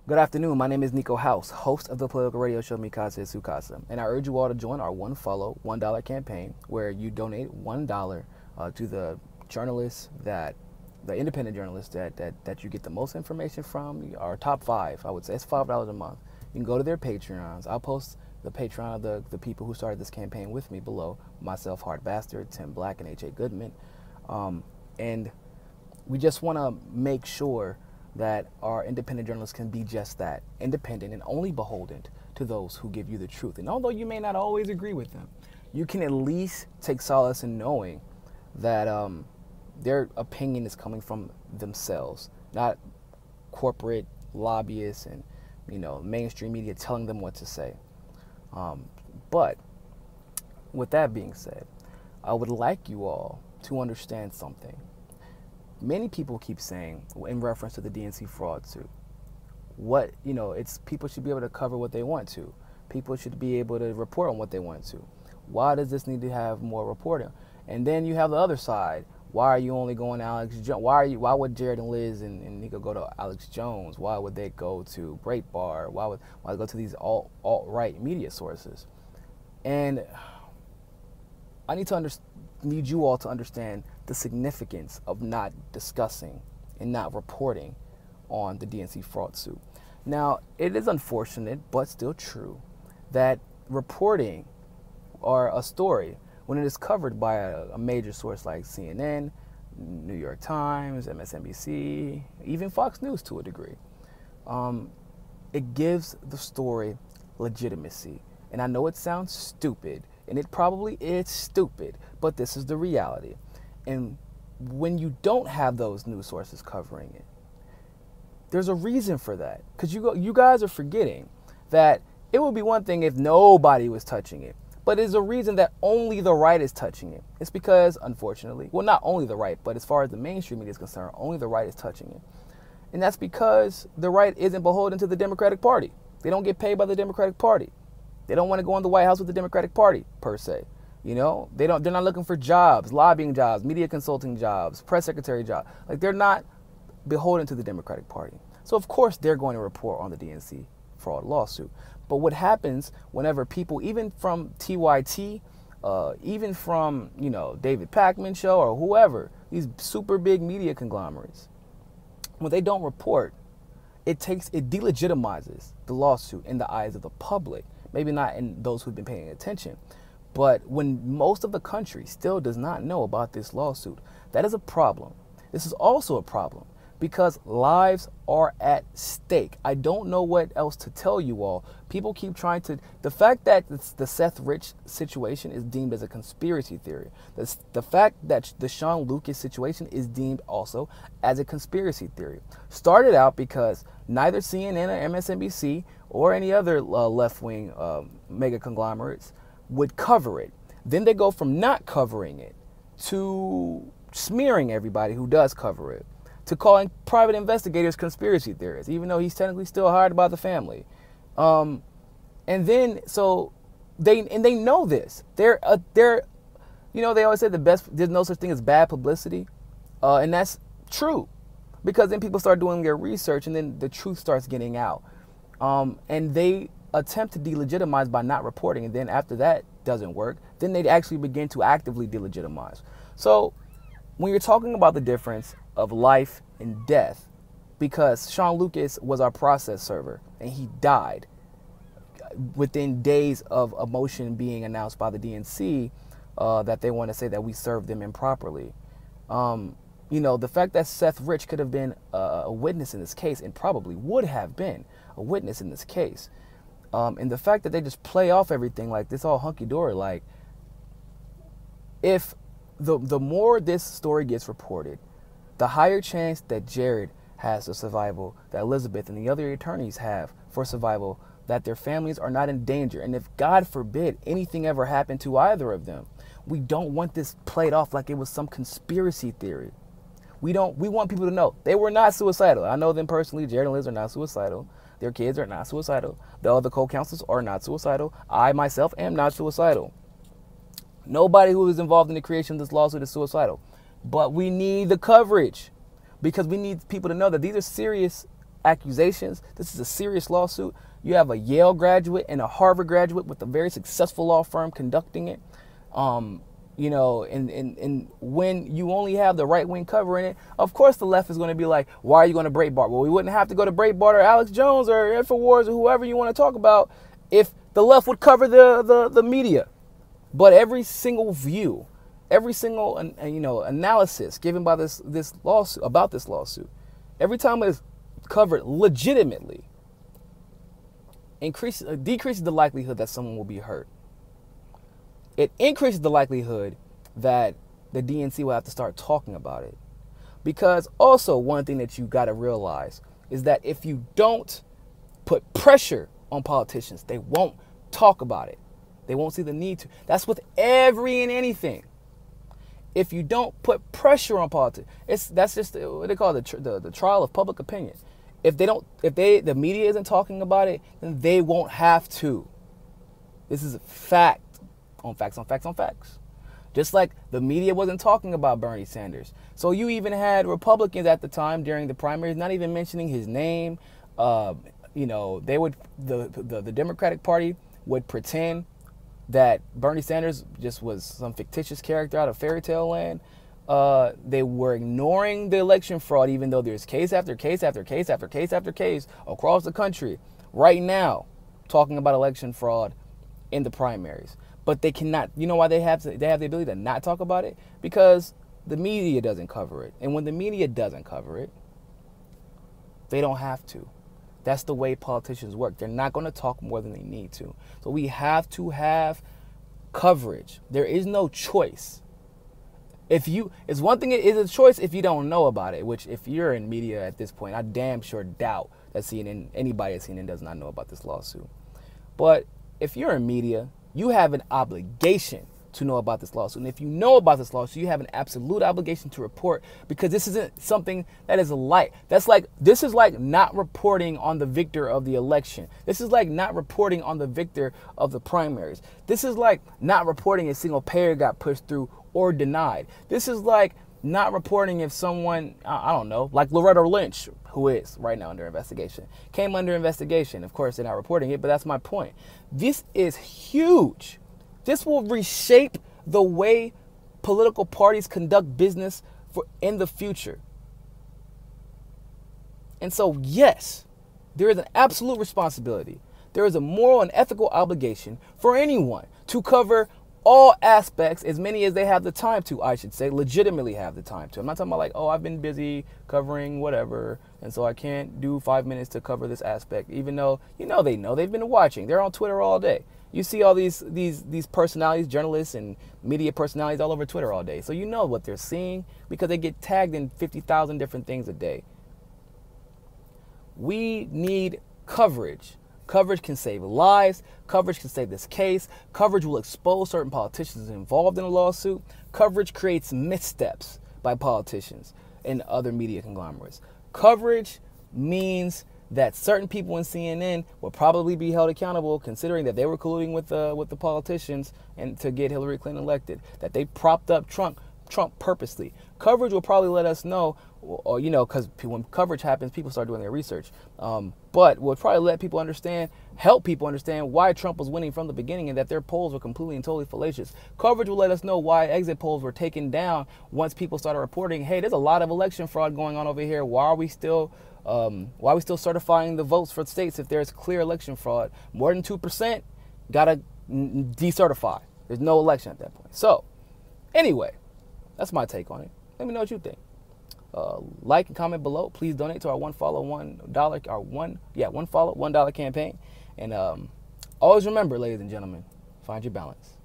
Good afternoon. My name is Niko House, host of the political radio show Mikasa is Sukasa, and I urge you all to join our One Follow, $1 campaign, where you donate $1 to the journalists the independent journalists that you get the most information from. Our top five, I would say, it's $5 a month. You can go to their Patreons. I'll post the Patreon of the people who started this campaign with me below. Myself, Hard Bastard, Tim Black, and H.A. Goodman, and we just want to make sure that our independent journalists can be just that, independent and only beholden to those who give you the truth. And although you may not always agree with them, you can at least take solace in knowing that their opinion is coming from themselves, not corporate lobbyists and mainstream media telling them what to say. But with that being said, I would like you all to understand something. Many people keep saying, in reference to the DNC fraud suit, it's people should be able to cover what they want to. People should be able to report on what they want to. Why does this need to have more reporting? And then you have the other side. Why are you only going to Alex Jones? Why would Jared and Liz and Niko go to Alex Jones? Why would they go to Breitbart? Why they go to these alt-right media sources? And I need you all to understand the significance of not discussing and not reporting on the DNC fraud suit. Now, it is unfortunate, but still true, that reporting or a story, when it is covered by a major source like CNN, New York Times, MSNBC, even Fox News to a degree, it gives the story legitimacy. And I know it sounds stupid, and it probably is stupid, but this is the reality. And when you don't have those news sources covering it, there's a reason for that. Because you guys are forgetting that it would be one thing if nobody was touching it. But there's a reason that only the right is touching it. It's because, unfortunately, well, not only the right, but as far as the mainstream media is concerned, only the right is touching it. And that's because the right isn't beholden to the Democratic Party. They don't get paid by the Democratic Party. They don't want to go in the White House with the Democratic Party, per se. They're not looking for jobs, lobbying jobs, media consulting jobs, press secretary jobs. Like, they're not beholden to the Democratic Party. So, of course, they're going to report on the DNC fraud lawsuit. But what happens whenever people, even from TYT, even from, David Pakman show or whoever, these super big media conglomerates, when they don't report, it delegitimizes the lawsuit in the eyes of the public. Maybe not in those who've been paying attention. But when most of the country still does not know about this lawsuit, that is a problem. This is also a problem because lives are at stake. I don't know what else to tell you all. People keep trying to... The fact that the Seth Rich situation is deemed as a conspiracy theory. The fact that the Sean Lucas situation is deemed also as a conspiracy theory. Started out because neither CNN or MSNBC or any other left-wing mega conglomerates would cover it. Then they go from not covering it to smearing everybody who does cover it, to calling private investigators conspiracy theorists, even though he's technically still hired by the family. And then so they know this. They always say there's no such thing as bad publicity, and that's true, because then people start doing their research, and then the truth starts getting out. And they attempt to delegitimize by not reporting, and then after that doesn't work, then they actually begin to actively delegitimize. So when you're talking about the difference of life and death, because Sean Lucas was our process server and he died within days of a motion being announced by the DNC that they want to say that we served them improperly. The fact that Seth Rich could have been a witness in this case, and probably would have been a witness in this case, and the fact that they just play off everything like this all hunky-dory, like, if the more this story gets reported, the higher chance that Jared has of survival, that Elizabeth and the other attorneys have for survival, that their families are not in danger. And if, God forbid, anything ever happened to either of them, we don't want this played off like it was some conspiracy theory. We want people to know they were not suicidal. I know them personally. Jared and Liz are not suicidal. Their kids are not suicidal. The other co-counsels are not suicidal. I myself am not suicidal. Nobody who is involved in the creation of this lawsuit is suicidal. But we need the coverage, because we need people to know that these are serious accusations. This is a serious lawsuit. You have a Yale graduate and a Harvard graduate with a very successful law firm conducting it. You know, and when you only have the right wing covering it, of course the left is going to be like, why are you going to Breitbart? Well, we wouldn't have to go to Breitbart or Alex Jones or InfoWars or whoever you want to talk about if the left would cover the media. But every single view, every single analysis given by this lawsuit, about this lawsuit, every time it's covered legitimately, decreases the likelihood that someone will be hurt. It increases the likelihood that the DNC will have to start talking about it. Because also one thing that you got to realize is that if you don't put pressure on politicians, they won't talk about it. They won't see the need to. That's with every and anything. If you don't put pressure on politics, that's just what they call the trial of public opinion. If the media isn't talking about it, then they won't have to. This is a fact. On facts, on facts, on facts. Just like the media wasn't talking about Bernie Sanders. So you even had Republicans at the time during the primaries not even mentioning his name. You know, they would the Democratic Party would pretend that Bernie Sanders just was some fictitious character out of fairy tale land. They were ignoring the election fraud, even though there's case after case after case after case after case across the country right now talking about election fraud in the primaries. But they cannot. You know why they have the ability to not talk about it? Because the media doesn't cover it. And when the media doesn't cover it, they don't have to. That's the way politicians work. They're not going to talk more than they need to. So we have to have coverage. There is no choice. It's one thing, it is a choice if you don't know about it, which if you're in media at this point, I damn sure doubt that anybody at CNN does not know about this lawsuit. But if you're in media, you have an obligation to know about this lawsuit. And if you know about this lawsuit, you have an absolute obligation to report, because this isn't something that is light. This is like not reporting on the victor of the election. This is like not reporting on the victor of the primaries. This is like not reporting a single payer got pushed through or denied. This is like not reporting if someone, I don't know, like Loretta Lynch, who is right now under investigation, came under investigation. Of course, they're not reporting it, but that's my point. This is huge. This will reshape the way political parties conduct business in the future. And so, yes, there is an absolute responsibility. There is a moral and ethical obligation for anyone to cover all aspects, as many as they have the time to, I should say, legitimately have the time to. I'm not talking about like, oh, I've been busy covering whatever, and so I can't do 5 minutes to cover this aspect, even though, they know, they've been watching. They're on Twitter all day. You see all these personalities, journalists and media personalities all over Twitter all day. So you know what they're seeing because they get tagged in 50,000 different things a day. We need coverage. Coverage can save lives. Coverage can save this case. Coverage will expose certain politicians involved in a lawsuit. Coverage creates missteps by politicians and other media conglomerates. Coverage means that certain people in CNN will probably be held accountable, considering that they were colluding with the politicians and to get Hillary Clinton elected, that they propped up Trump purposely. Coverage will probably let us know, or because when coverage happens, people start doing their research. But we'll probably let people help people understand why Trump was winning from the beginning and that their polls were completely and totally fallacious. Coverage will let us know why exit polls were taken down once people started reporting, hey, there's a lot of election fraud going on over here. Why are we still certifying the votes for states if there's clear election fraud? More than 2%, gotta decertify. There's no election at that point. So, anyway, that's my take on it. Let me know what you think. Like and comment below. Please donate to our one follow $1 campaign. And always remember, ladies and gentlemen, find your balance.